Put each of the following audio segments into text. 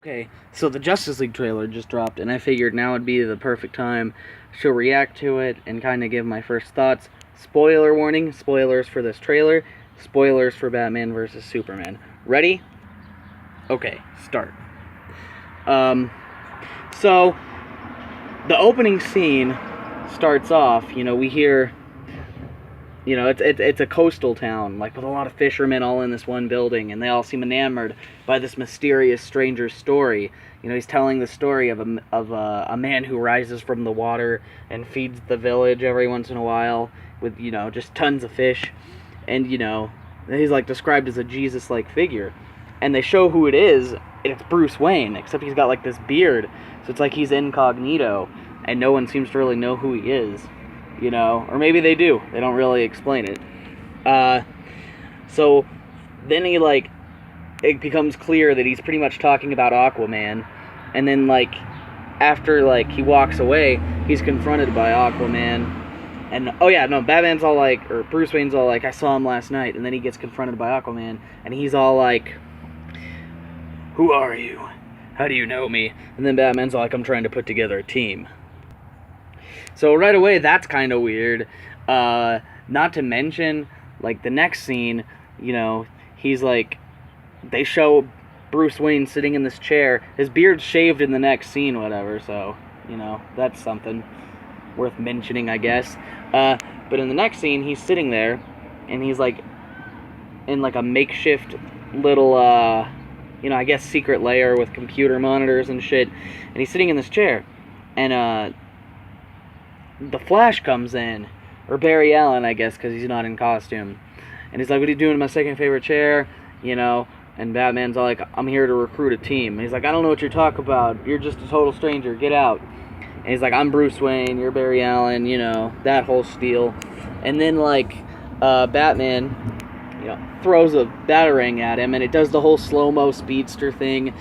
Okay, so the Justice League trailer just dropped, and I figured now would be the perfect time to react to it and kind of give my first thoughts. Spoiler warning, spoilers for this trailer, spoilers for Batman vs. Superman. Ready? Okay, start. So, the opening scene starts off, we hear, it's a coastal town, like with a lot of fishermen all in this one building, and they all seem enamored by this mysterious stranger's story. He's telling the story of a man who rises from the water and feeds the village every once in a while with, just tons of fish. And, he's like described as a Jesus-like figure. And they show who it is, and it's Bruce Wayne, except he's got like this beard, so it's like he's incognito, and no one seems to really know who he is. Or maybe they do. They don't really explain it. So then it becomes clear that he's pretty much talking about Aquaman, and then, after, he walks away, he's confronted by Aquaman, and, Batman's all like, or Bruce Wayne's all like, I saw him last night, and then he gets confronted by Aquaman, and he's all like, who are you? How do you know me? And then Batman's all like, I'm trying to put together a team. So right away, that's kind of weird. Not to mention, the next scene, he's they show Bruce Wayne sitting in this chair. His beard's shaved in the next scene, whatever, so, that's something worth mentioning, I guess. But in the next scene, he's sitting there, and he's, in, a makeshift little, I guess secret lair with computer monitors and shit, and he's sitting in this chair, and, the Flash comes in, or Barry Allen, I guess, because he's not in costume, and he's like, what are you doing in my second favorite chair, and Batman's all like, I'm here to recruit a team, and he's like, I don't know what you're talking about, you're just a total stranger, get out, and he's like, I'm Bruce Wayne, you're Barry Allen, that whole spiel, and then, Batman, throws a batarang at him, and it does the whole slow-mo speedster thing,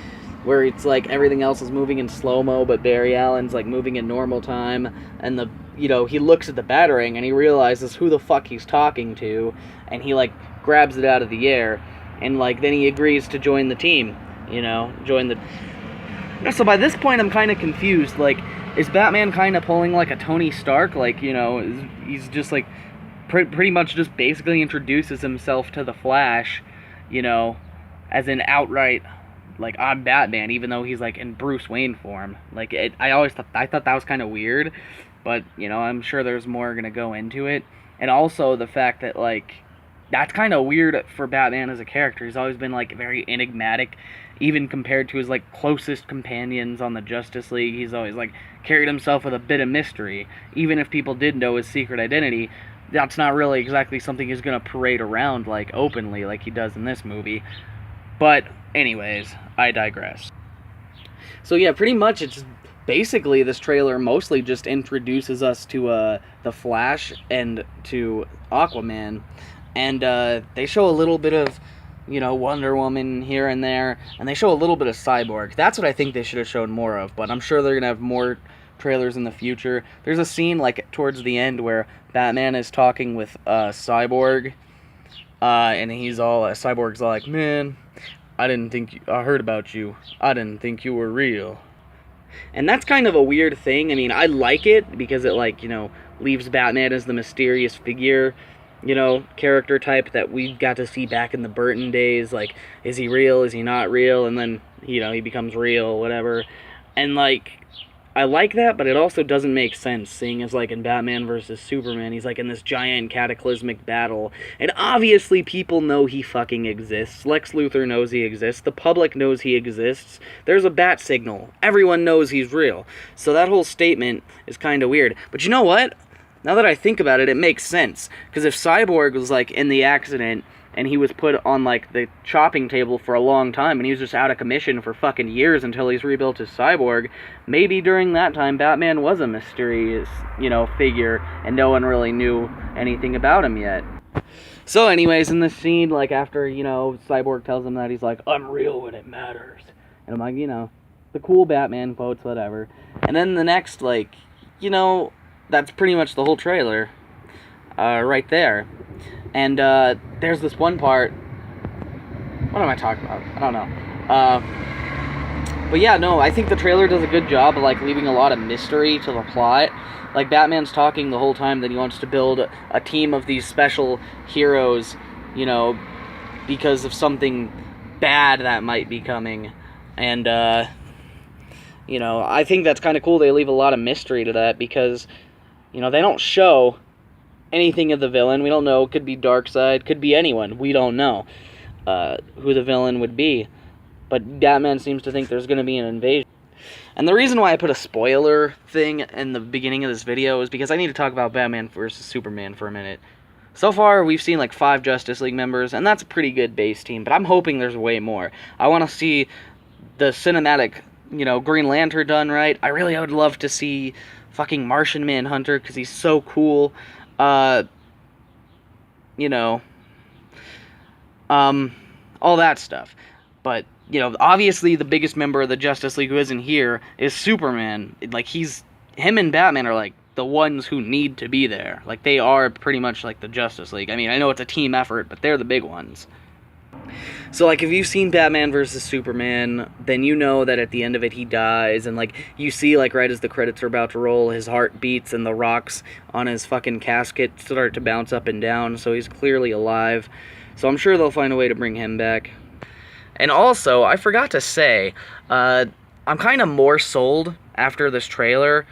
where it's everything else is moving in slow-mo, but Barry Allen's moving in normal time, and he looks at the batarang and he realizes who the fuck he's talking to, and he grabs it out of the air, and then he agrees to join the team, join the... So by this point I'm kind of confused, is Batman kind of pulling a Tony Stark, he's just pretty much just basically introduces himself to the Flash, as an outright, I'm Batman, even though he's in Bruce Wayne form. I thought that was kind of weird, but I'm sure there's more gonna go into it. And also the fact that that's kind of weird for Batman as a character. He's always been very enigmatic, even compared to his closest companions on the Justice League. He's always carried himself with a bit of mystery, even if people did know his secret identity. That's not really exactly something he's gonna parade around openly like he does in this movie. But anyways, I digress. So yeah, pretty much it's basically this trailer mostly just introduces us to the Flash and to Aquaman, and they show a little bit of Wonder Woman here and there, and they show a little bit of Cyborg. That's what I think they should have shown more of, but I'm sure they're gonna have more trailers in the future. There's a scene towards the end where Batman is talking with Cyborg, and he's all Cyborg's all like, man, I heard about you. I didn't think you were real. And that's kind of a weird thing. I mean, I like it because it leaves Batman as the mysterious figure, character type that we got to see back in the Burton days. Is he real? Is he not real? And then, he becomes real, whatever. And I like that, but it also doesn't make sense, seeing as, in Batman vs. Superman, he's, in this giant cataclysmic battle, and obviously people know he fucking exists. Lex Luthor knows he exists. The public knows he exists. There's a bat signal. Everyone knows he's real. So that whole statement is kind of weird. But you know what? Now that I think about it, it makes sense. Because if Cyborg was, in the accident, and he was put on, the chopping table for a long time, and he was just out of commission for fucking years until he's rebuilt his Cyborg, maybe during that time Batman was a mysterious, figure, and no one really knew anything about him yet. So anyways, in this scene, after, Cyborg tells him that, he's like, I'm real when it matters. And I'm like, the cool Batman quotes, whatever. And then the next, that's pretty much the whole trailer, right there. And there's this one part. What am I talking about? I don't know. But yeah, no, I think the trailer does a good job of, like, leaving a lot of mystery to the plot. Like, Batman's talking the whole time that he wants to build a team of these special heroes, you know, because of something bad that might be coming. And, you know, I think that's kind of cool. They leave a lot of mystery to that because, you know, they don't show anything of the villain. We don't know. Could be Darkseid, could be anyone. We don't know who the villain would be. But Batman seems to think there's going to be an invasion. And the reason why I put a spoiler thing in the beginning of this video is because I need to talk about Batman vs. Superman for a minute. So far, we've seen like 5 Justice League members, and that's a pretty good base team, but I'm hoping there's way more. I want to see the cinematic, you know, Green Lantern done right. I would love to see fucking Martian Manhunter, because he's so cool. You know, all that stuff. But, you know, obviously the biggest member of the Justice League who isn't here is Superman. Like, him and Batman are, like, the ones who need to be there. Like, they are pretty much like the Justice League. I mean, I know it's a team effort, but they're the big ones. So, like, if you've seen Batman vs. Superman, then you know that at the end of it he dies, and, like, you see, like, right as the credits are about to roll, his heart beats and the rocks on his fucking casket start to bounce up and down, so he's clearly alive. So I'm sure they'll find a way to bring him back. And also, I forgot to say, I'm kind of more sold after this trailer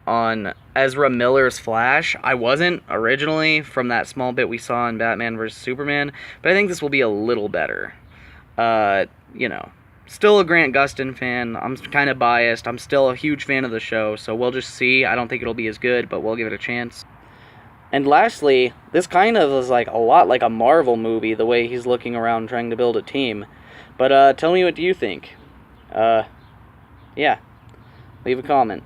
on Ezra Miller's Flash. I wasn't originally from that small bit we saw in Batman vs. Superman, but I think this will be a little better. You know, still a Grant Gustin fan. I'm kind of biased. I'm still a huge fan of the show, so we'll just see. I don't think it'll be as good, but we'll give it a chance. And lastly, this kind of is like a lot like a Marvel movie, the way he's looking around trying to build a team. But tell me, what do you think? Yeah, leave a comment.